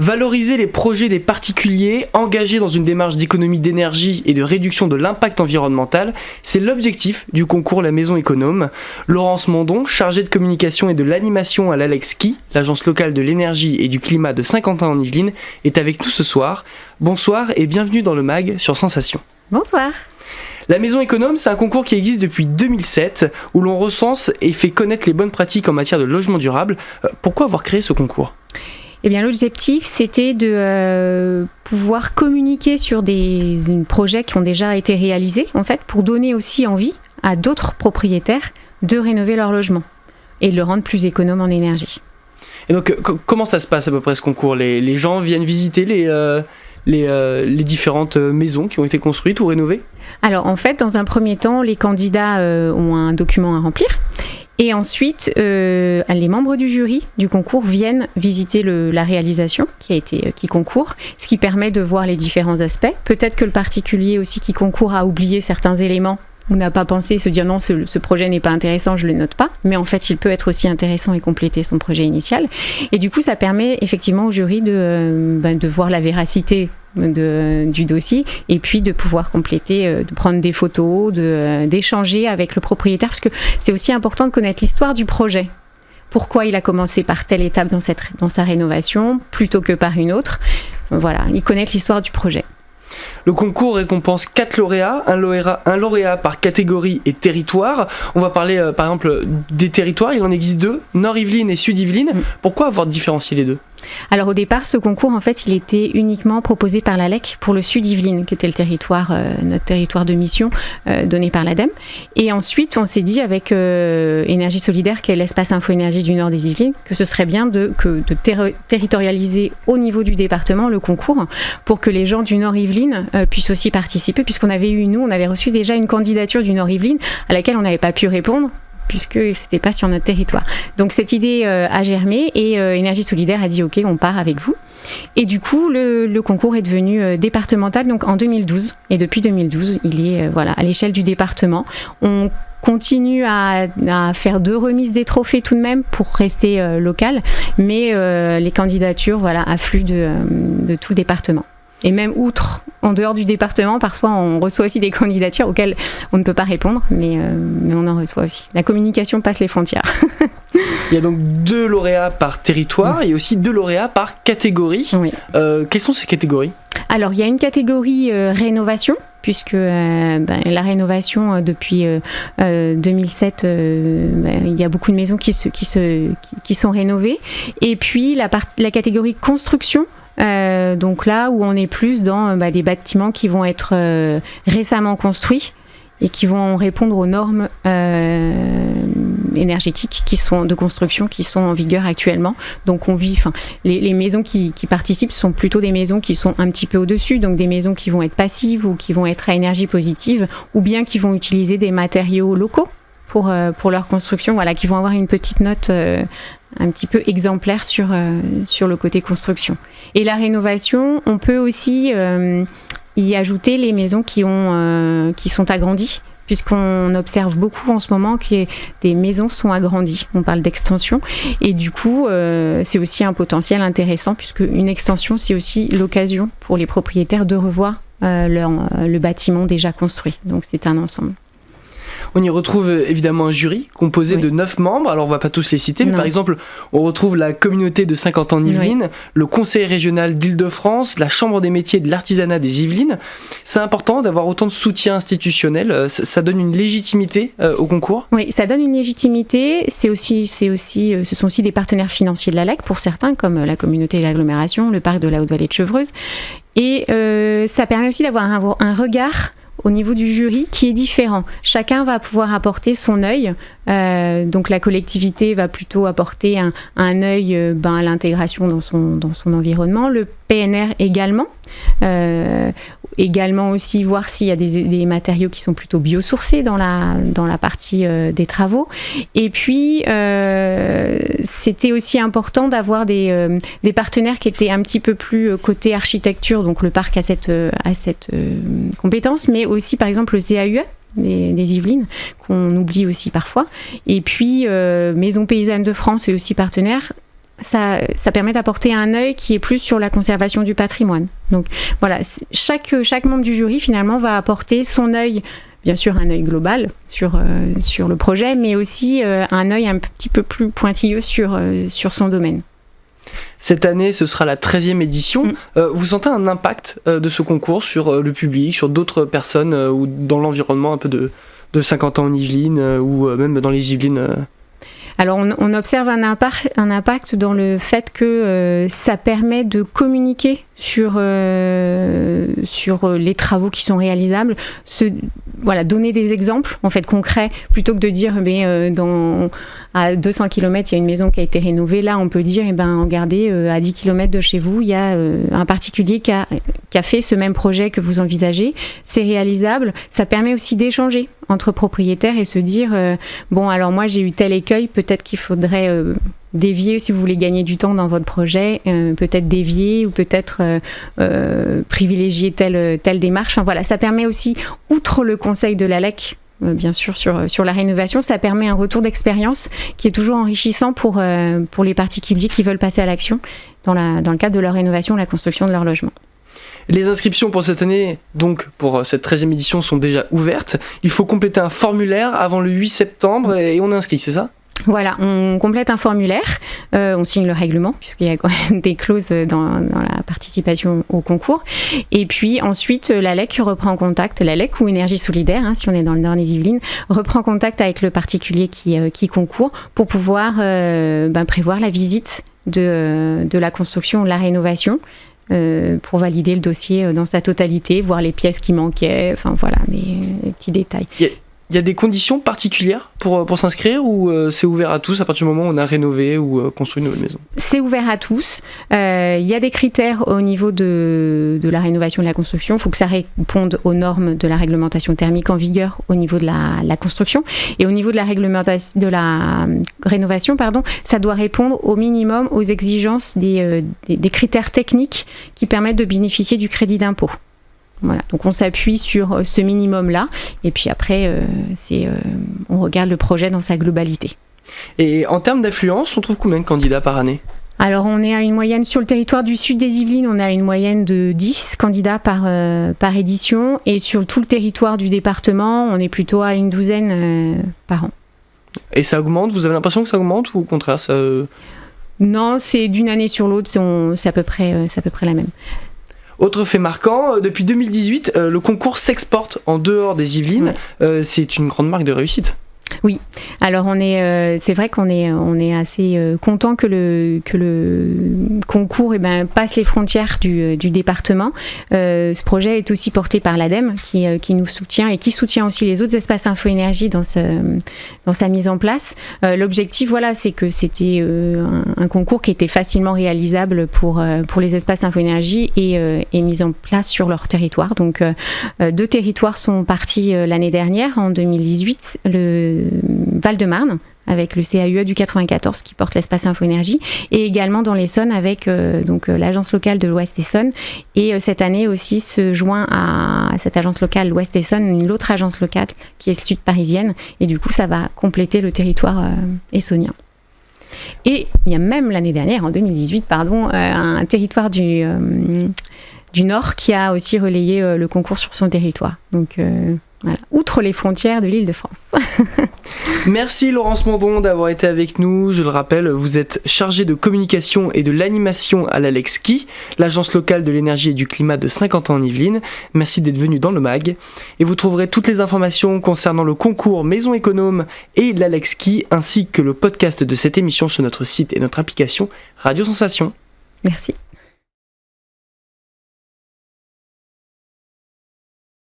Valoriser les projets des particuliers engagés dans une démarche d'économie d'énergie et de réduction de l'impact environnemental, c'est l'objectif du concours La Maison Économe. Laurence Mondon, chargée de communication et de l'animation à l'Alexki, l'agence locale de l'énergie et du climat de Saint-Quentin-en-Yvelines, est avec nous ce soir. Bonsoir et bienvenue dans le MAG sur Sensation. Bonsoir. La Maison Économe, c'est un concours qui existe depuis 2007, où l'on recense et fait connaître les bonnes pratiques en matière de logement durable. Pourquoi avoir créé ce concours ? Eh bien, l'objectif, c'était de pouvoir communiquer sur des projets qui ont déjà été réalisés, en fait, pour donner aussi envie à d'autres propriétaires de rénover leur logement et de le rendre plus économe en énergie. Et donc, comment ça se passe à peu près ce concours ? Les gens viennent visiter les différentes maisons qui ont été construites ou rénovées ? Alors, en fait, dans un premier temps, les candidats ont un document à remplir. Et ensuite, les membres du jury du concours viennent visiter la réalisation qui concourt, ce qui permet de voir les différents aspects. Peut-être que le particulier aussi qui concourt a oublié certains éléments ou n'a pas pensé, se dire non, ce projet n'est pas intéressant, je ne le note pas. Mais en fait, il peut être aussi intéressant et compléter son projet initial. Et du coup, ça permet effectivement au jury de voir la véracité du dossier et puis de pouvoir compléter, de prendre des photos, d'échanger avec le propriétaire, parce que c'est aussi important de connaître l'histoire du projet. Pourquoi il a commencé par telle étape dans sa rénovation plutôt que par une autre. Voilà, ils connaissent l'histoire du projet. Le concours récompense 4 lauréats, un lauréat par catégorie et territoire. On va parler par exemple des territoires, il en existe 2, Nord-Yvelines et Sud-Yvelines. Pourquoi avoir différencié les deux ? Alors au départ, ce concours, en fait, il était uniquement proposé par l'ALEC pour le Sud-Yvelines, qui était notre territoire de mission donné par l'ADEME. Et ensuite, on s'est dit avec Énergie Solidaire, qui est l'espace info-énergie du Nord des Yvelines, que ce serait bien de territorialiser au niveau du département le concours pour que les gens du Nord-Yvelines puissent aussi participer, puisqu'on avait reçu déjà une candidature du Nord-Yvelines à laquelle on n'avait pas pu répondre, puisque c'était pas sur notre territoire. Donc cette idée a germé et Énergie Solidaire a dit ok, on part avec vous. Et du coup le concours est devenu départemental donc en 2012 et depuis 2012 il est à l'échelle du département. On continue à faire 2 remises des trophées tout de même pour rester local, mais les candidatures affluent de tout le département. Et même en dehors du département, parfois on reçoit aussi des candidatures auxquelles on ne peut pas répondre, mais on en reçoit aussi. La communication passe les frontières. Il y a donc 2 lauréats par territoire et aussi 2 lauréats par catégorie. Oui. Quelles sont ces catégories ? Alors, il y a une catégorie rénovation, puisque la rénovation depuis 2007, il y a beaucoup de maisons qui sont rénovées. Et puis la catégorie construction. Donc là où on est plus dans des bâtiments qui vont être récemment construits et qui vont répondre aux normes énergétiques de construction qui sont en vigueur actuellement. Donc les maisons qui participent sont plutôt des maisons qui sont un petit peu au-dessus, donc des maisons qui vont être passives ou qui vont être à énergie positive, ou bien qui vont utiliser des matériaux locaux pour leur construction, qui vont avoir une petite note un petit peu exemplaire sur le côté construction. Et la rénovation, on peut aussi y ajouter les maisons qui sont agrandies, puisqu'on observe beaucoup en ce moment que des maisons sont agrandies. On parle d'extension. Et du coup, c'est aussi un potentiel intéressant, puisque une extension, c'est aussi l'occasion pour les propriétaires de revoir le bâtiment déjà construit. Donc c'est un ensemble. On y retrouve évidemment un jury composé de 9 membres, alors on ne va pas tous les citer, mais par exemple, on retrouve la communauté de Saint-Quentin-en-Yvelines, le conseil régional d'Île-de-France, la chambre des métiers de l'artisanat des Yvelines. C'est important d'avoir autant de soutien institutionnel, ça donne une légitimité au concours ? Oui, ça donne une légitimité, ce sont aussi des partenaires financiers de l'ALEC pour certains, comme la communauté de l'agglomération, le parc de la Haute-Vallée de Chevreuse, et ça permet aussi d'avoir un regard au niveau du jury qui est différent. Chacun va pouvoir apporter son œil. Donc la collectivité va plutôt apporter un œil à l'intégration dans son environnement. Le PNR également. Également aussi voir s'il y a des matériaux qui sont plutôt biosourcés dans la partie des travaux. Et puis c'était aussi important d'avoir des partenaires qui étaient un petit peu plus côté architecture, donc le parc a cette compétence, mais aussi par exemple le CAUE des Yvelines, qu'on oublie aussi parfois. Et puis Maison Paysanne de France est aussi partenaire. ça permet d'apporter un œil qui est plus sur la conservation du patrimoine. Donc voilà, chaque membre du jury finalement va apporter son œil, bien sûr un œil global sur le projet, mais aussi un œil un petit peu plus pointilleux sur son domaine. Cette année, ce sera la 13e édition. Vous sentez un impact de ce concours sur le public, sur d'autres personnes ou dans l'environnement un peu de Saint-Quentin en Yvelines ou même dans les Yvelines Alors on observe un impact dans le fait que ça permet de communiquer sur les travaux qui sont réalisables, donner des exemples en fait concrets plutôt que de dire à 200 km il y a une maison qui a été rénovée. Là on peut dire regardez à 10 km de chez vous il y a un particulier qui a fait ce même projet que vous envisagez, c'est réalisable. Ça permet aussi d'échanger entre propriétaires et se dire alors moi j'ai eu tel écueil, peut-être qu'il faudrait dévier si vous voulez gagner du temps dans votre projet, peut-être dévier ou peut-être privilégier telle démarche. Enfin, voilà, ça permet aussi, outre le conseil de l'ALEC, bien sûr sur la rénovation, ça permet un retour d'expérience qui est toujours enrichissant pour les particuliers qui veulent passer à l'action dans le cadre de leur rénovation, la construction de leur logement. Les inscriptions pour cette année, donc pour cette 13e édition, sont déjà ouvertes. Il faut compléter un formulaire avant le 8 septembre et on est inscrit, c'est ça ? Voilà, on complète un formulaire, on signe le règlement, puisqu'il y a quand même des clauses dans la participation au concours. Et puis ensuite, l'ALEC reprend contact, l'ALEC ou Énergie Solidaire, si on est dans le Nord des Yvelines, reprend contact avec le particulier qui concourt pour pouvoir prévoir la visite de la construction ou de la rénovation. Pour valider le dossier dans sa totalité, voir les pièces qui manquaient, enfin voilà, des petits détails. Il y a des conditions particulières pour s'inscrire ou c'est ouvert à tous à partir du moment où on a rénové ou construit une nouvelle maison ? C'est ouvert à tous. Il y a des critères au niveau de la rénovation et de la construction. Il faut que ça réponde aux normes de la réglementation thermique en vigueur au niveau de la construction. Et au niveau de la rénovation, ça doit répondre au minimum aux exigences des critères techniques qui permettent de bénéficier du crédit d'impôt. Voilà, donc on s'appuie sur ce minimum-là, et puis après, on regarde le projet dans sa globalité. Et en termes d'affluence, on trouve combien de candidats par année ? Alors on est à une moyenne, sur le territoire du sud des Yvelines, on a une moyenne de 10 candidats par édition, et sur tout le territoire du département, on est plutôt à une douzaine par an. Et ça augmente ? Vous avez l'impression que ça augmente ou au contraire ça... Non, c'est d'une année sur l'autre, c'est à peu près la même. Autre fait marquant, depuis 2018, le concours s'exporte en dehors des Yvelines. Ouais. C'est une grande marque de réussite. Oui, alors c'est vrai qu'on est assez content que le concours passe les frontières du département. Ce projet est aussi porté par l'ADEME qui nous soutient et qui soutient aussi les autres espaces info-énergie dans sa mise en place. L'objectif, c'est que c'était un concours qui était facilement réalisable pour les espaces info-énergie et mis en place sur leur territoire. Donc 2 territoires sont partis l'année dernière, en 2018, le Val-de-Marne avec le CAUE du 94 qui porte l'espace info-énergie, et également dans l'Essonne avec l'agence locale de l'Ouest Essonne, et cette année aussi se joint à cette agence locale l'Ouest Essonne l'autre agence locale qui est sud parisienne, et du coup ça va compléter le territoire essonien. Et il y a même l'année dernière, en 2018, un territoire du Nord qui a aussi relayé le concours sur son territoire. Donc voilà, outre les frontières de l'Île-de-France. Merci Laurence Mondon d'avoir été avec nous. Je le rappelle, vous êtes chargée de communication et de l'animation à l'ALEC Ski, l'agence locale de l'énergie et du climat de Saint-Quentin en Yvelines. Merci d'être venue dans le MAG. Et vous trouverez toutes les informations concernant le concours Maison Économe et l'ALEC Ski, ainsi que le podcast de cette émission sur notre site et notre application Radio Sensation. Merci.